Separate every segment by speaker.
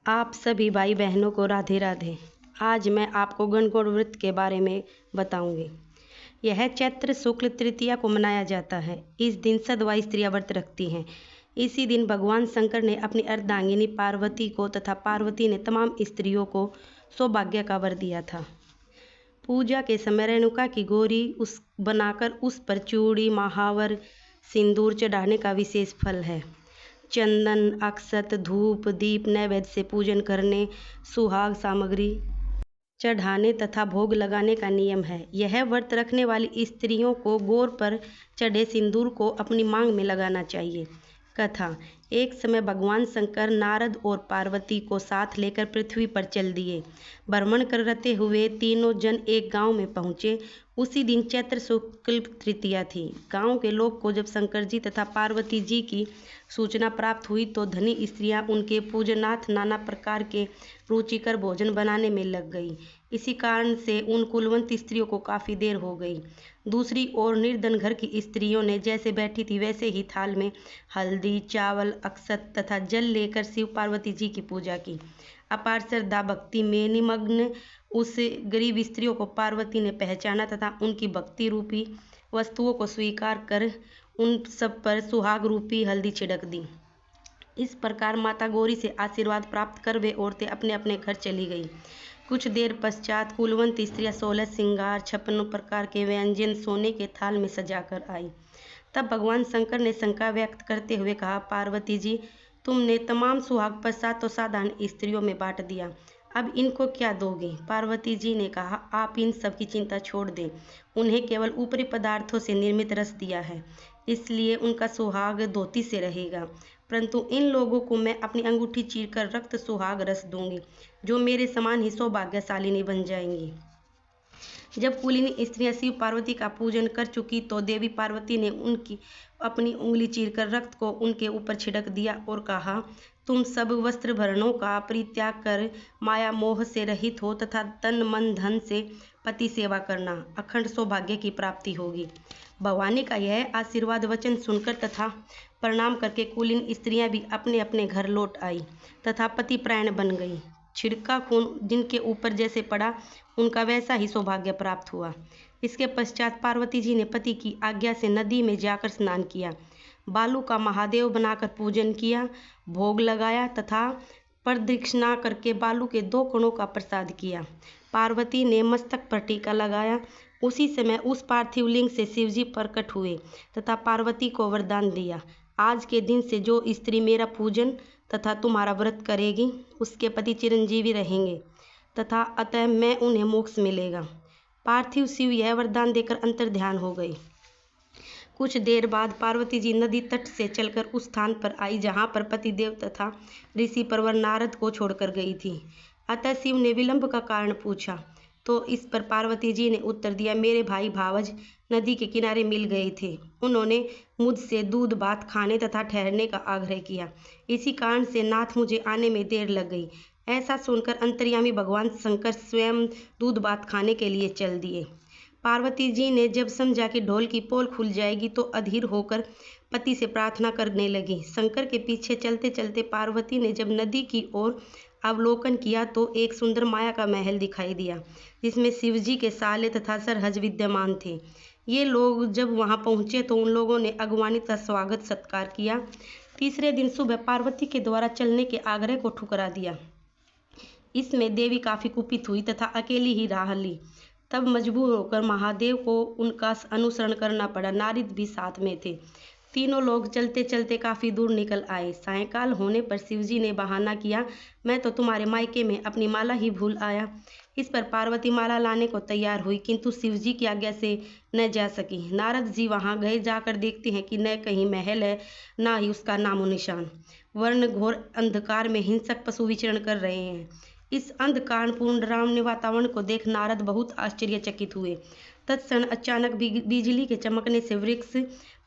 Speaker 1: आप सभी भाई बहनों को राधे राधे। आज मैं आपको गणगौर व्रत के बारे में बताऊंगी। यह चैत्र शुक्ल तृतीया को मनाया जाता है। इस दिन सदवा स्त्रियां व्रत रखती हैं। इसी दिन भगवान शंकर ने अपनी अर्धांगिनी पार्वती को तथा पार्वती ने तमाम स्त्रियों को सौभाग्य का वर दिया था। पूजा के समय रेणुका की गौरी उस बनाकर उस पर चूड़ी, महावर, सिंदूर चढ़ाने का विशेष फल है। चंदन, अक्षत, धूप, दीप नैवेद्य से पूजन करने, सुहाग सामग्री चढ़ाने तथा भोग लगाने का नियम है। यह व्रत रखने वाली स्त्रियों को गौर पर चढ़े सिंदूर को अपनी मांग में लगाना चाहिए। कथा। एक समय भगवान शंकर नारद और पार्वती को साथ लेकर पृथ्वी पर चल दिए। भ्रमण करते हुए तीनों जन एक गांव में पहुंचे। उसी दिन चैत्र शुक्ल तृतीया थी। गांव के लोग को जब शंकर जी तथा पार्वती जी की सूचना प्राप्त हुई तो धनी स्त्रियां उनके पूजनार्थ नाना प्रकार के रुचिकर भोजन बनाने में लग गई। इसी कारण से उन कुलवंत स्त्रियों को काफ़ी देर हो गई। दूसरी ओर निर्धन घर की स्त्रियों ने जैसे बैठी थी वैसे ही थाल में हल्दी, चावल, अक्षत तथा जल लेकर शिव पार्वती जी की पूजा की। अपार श्रद्धा भक्ति में निमग्न उस गरीब स्त्रियों को पार्वती ने पहचाना तथा उनकी भक्ति रूपी वस्तुओं को स्वीकार कर उन सब पर सुहाग रूपी हल्दी छिड़क दी। इस प्रकार माता गौरी से आशीर्वाद प्राप्त कर वे औरतें अपने अपने घर चली गई। कुछ देर पश्चात कुलवंत स्त्रियां 16 श्रृंगार, 56 प्रकार के व्यंजन सोने के थाल में सजाकर आई। तब भगवान शंकर ने शंका व्यक्त करते हुए कहा, पार्वती जी, तुमने तमाम सुहाग प्रसाद तो साधारण स्त्रियों में बांट दिया, अब इनको क्या दोगे? पार्वती जी ने कहा, आप इन सब की चिंता छोड़ दें। उन्हें केवल ऊपरी पदार्थों से निर्मित रस दिया है, इसलिए उनका सुहाग धोती से रहेगा। परंतु इन लोगों को मैं अपनी अंगूठी चीरकर रक्त सुहाग रस दूंगी, जो मेरे समान ही सौभाग्यशालिनी बन जाएंगी। जब कुलीन स्त्रियां शिव पार्वती का पूजन कर चुकी तो देवी पार्वती ने उनकी अपनी उंगली चीरकर रक्त को उनके ऊपर छिड़क दिया और कहा, तुम सब वस्त्र भरणों का परित्याग कर माया मोह से रहित हो तथा तन मन धन से पति सेवा करना, अखंड सौभाग्य की प्राप्ति होगी। भवानी का यह आशीर्वाद वचन सुनकर तथा प्रणाम करके कुलीन स्त्रियां भी अपने अपने घर लौट आई तथा पति प्राण बन गई। छिड़का खून जिनके ऊपर जैसे पड़ा उनका वैसा ही सौभाग्य प्राप्त हुआ। इसके पश्चात पार्वती जी ने पति की आज्ञा से नदी में जाकर स्नान किया, बालू का महादेव बनाकर पूजन किया, भोग लगाया तथा प्रदक्षिणा करके बालू के 2 कणों का प्रसाद किया। पार्वती ने मस्तक पर टीका लगाया। उसी समय उस पार्थिव लिंग से शिवजी प्रकट हुए तथा पार्वती को वरदान दिया, आज के दिन से जो स्त्री मेरा पूजन तथा तुम्हारा व्रत करेगी उसके पति चिरंजीवी रहेंगे तथा अतः मैं उन्हें मोक्ष मिलेगा। पार्थिव शिव यह वरदान देकर अंतर्ध्यान हो गए। कुछ देर बाद पार्वती जी नदी तट से चलकर उस स्थान पर आई जहाँ पर पतिदेव तथा ऋषि परवर नारद को छोड़कर गई थी। अतः शिव ने विलंब का कारण पूछा तो इस पर पार्वती जी ने उत्तर दिया, मेरे भाई भावज नदी के किनारे मिल गए थे। उन्होंने मुझसे दूध भात खाने तथा ठहरने का आग्रह किया, इसी कारण से नाथ मुझे आने में देर लग गई। ऐसा सुनकर अंतर्यामी भगवान शंकर स्वयं दूध भात खाने के लिए चल दिए। पार्वती जी ने जब समझा कि ढोल की पोल खुल जाएगी तो अधीर होकर पति से प्रार्थना करने लगी। शंकर के पीछे चलते चलते पार्वती ने जब नदी की ओर अवलोकन किया तो एक सुंदर माया का महल दिखाई दिया, जिसमें शिवजी के साले तथा सरहज विद्यमान थे। ये लोग जब वहां पहुंचे तो उन लोगों ने अगवानी का स्वागत सत्कार किया। तीसरे दिन सुबह पार्वती के द्वारा चलने के आग्रह को ठुकरा दिया। इसमें देवी काफी कुपित हुई तथा अकेली ही राह ली। तब मजबूर होकर महादेव को उनका अनुसरण करना पड़ा। नारद भी साथ में थे। तीनों लोग चलते चलते काफ़ी दूर निकल आए। सायंकाल होने पर शिवजी ने बहाना किया, मैं तो तुम्हारे मायके में अपनी माला ही भूल आया। इस पर पार्वती माला लाने को तैयार हुई किंतु शिवजी की आज्ञा से न जा सकी। नारद जी वहां गए। जाकर देखते हैं कि न कहीं महल है न ही उसका नामो निशान। वर्ण घोर अंधकार में हिंसक पशु विचरण कर रहे हैं। इस अंधकारपूर्ण रमणीय वातावरण को देख नारद बहुत आश्चर्यचकित हुए। तत्क्षण अचानक बिजली के चमकने से वृक्ष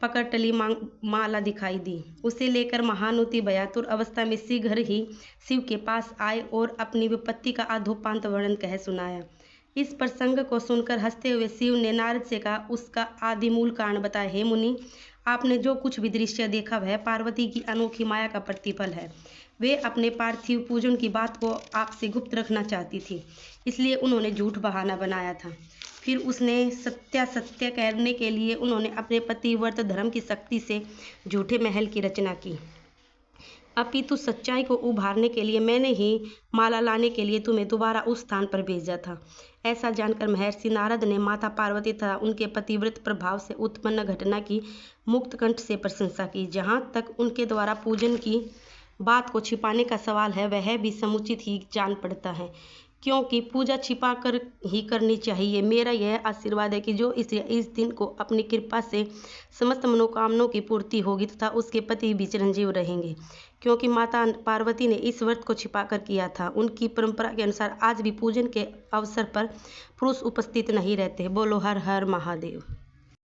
Speaker 1: पकड़ टली माला दिखाई दी। उसे लेकर महानुति भयातुर अवस्था में शीघ्र ही शिव के पास आए और अपनी विपत्ति का आधोपांत वर्णन कह सुनाया। इस प्रसंग को सुनकर हंसते हुए शिव ने नारद से कहा, उसका आदि मूल कारण बताए। हे मुनि, आपने जो कुछ भी दृश्य देखा वह पार्वती की अनोखी माया का प्रतिफल है। वे अपने पार्थिव पूजन की बात को आपसे गुप्त रखना चाहती थी, इसलिए उन्होंने झूठ बहाना बनाया था। फिर उसने सत्यासत्य करने के लिए उन्होंने अपने पतिव्रत धर्म की शक्ति से झूठे महल की रचना की। अपितु सच्चाई को उभारने के लिए मैंने ही माला लाने के लिए तुम्हें दोबारा उस स्थान पर भेजा था। ऐसा जानकर महर्षि नारद ने माता पार्वती तथा उनके पतिव्रत प्रभाव से उत्पन्न घटना की मुक्त कंठ से प्रशंसा की। जहाँ तक उनके द्वारा पूजन की बात को छिपाने का सवाल है, वह भी समुचित ही जान पड़ता है, क्योंकि पूजा छिपा कर ही करनी चाहिए। मेरा यह आशीर्वाद है कि जो इस दिन को अपनी कृपा से समस्त मनोकामनाओं की पूर्ति होगी तथा उसके पति भी चिरंजीव रहेंगे, क्योंकि माता पार्वती ने इस व्रत को छिपा कर किया था। उनकी परंपरा के अनुसार आज भी पूजन के अवसर पर पुरुष उपस्थित नहीं रहते। बोलो हर हर महादेव।